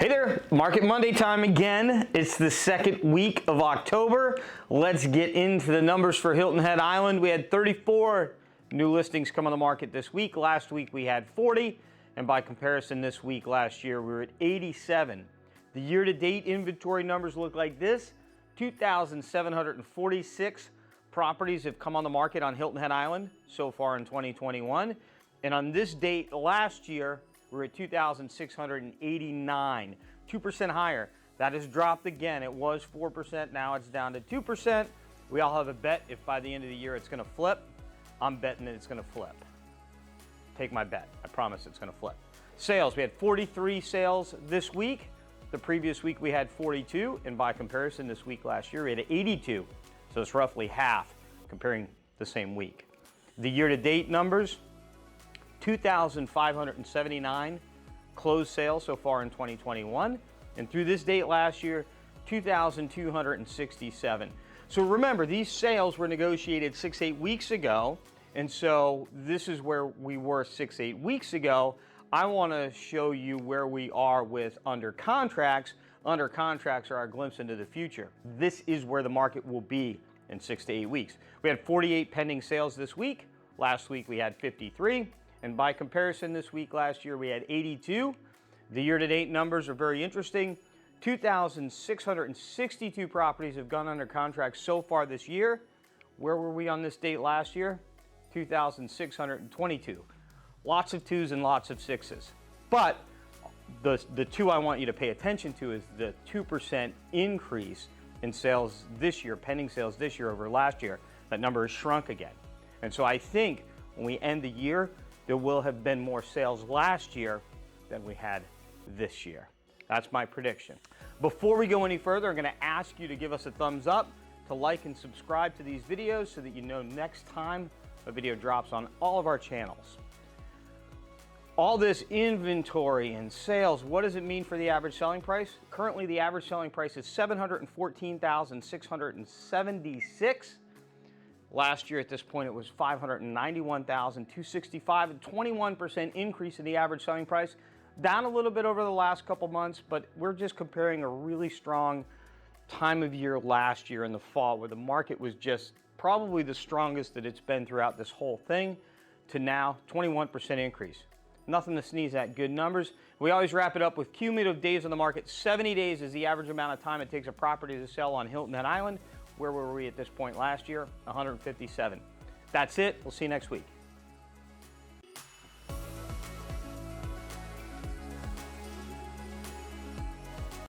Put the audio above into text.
Hey there, Market Monday time again. It's the second week of October. Let's get into the numbers for Hilton Head Island. We had 34 new listings come on the market this week. Last week we had 40, and by comparison this week last year we were at 87. The year-to-date inventory numbers look like this. 2,746 properties have come on the market on Hilton Head Island so far in 2021. And on this date last year, we're at 2,689, 2% higher. That has dropped again. It was 4%, now it's down to 2%. We all have a bet if by the end of the year it's gonna flip. I'm betting that it's gonna flip. Take my bet, I promise it's gonna flip. Sales, we had 43 sales this week. The previous week we had 42, and by comparison this week last year we had 82. So it's roughly half comparing the same week. The year-to-date numbers, 2,579 closed sales so far in 2021. And through this date last year, 2,267. So remember, these sales were negotiated 6-8 weeks ago. And so this is where we were 6-8 weeks ago. I want to show you where we are with under contracts. Under contracts are our glimpse into the future. This is where the market will be in 6 to 8 weeks. We had 48 pending sales this week. Last week we had 53. And by comparison, this week last year we had 82. The year-to-date numbers are very interesting. 2,662 properties have gone under contract so far this year. Where were we on this date last year? 2,622. Lots of twos and lots of sixes. But the two I want you to pay attention to is the 2% increase in sales this year, pending sales this year over last year. That number has shrunk again. And so I think when we end the year, there will have been more sales last year than we had this year. That's my prediction. Before we go any further, I'm going to ask you to give us a thumbs up, to like and subscribe to these videos so that you know next time a video drops on all of our channels. All this inventory and sales, what does it mean for the average selling price? Currently, the average selling price is $714,676. Last year at this point, it was $591,265, a 21% increase in the average selling price. Down a little bit over the last couple months, but we're just comparing a really strong time of year last year in the fall where the market was just probably the strongest that it's been throughout this whole thing to now 21% increase. Nothing to sneeze at, good numbers. We always wrap it up with cumulative days on the market. 70 days is the average amount of time it takes a property to sell on Hilton Head Island. Where were we at this point last year? 157. That's it. We'll see you next week.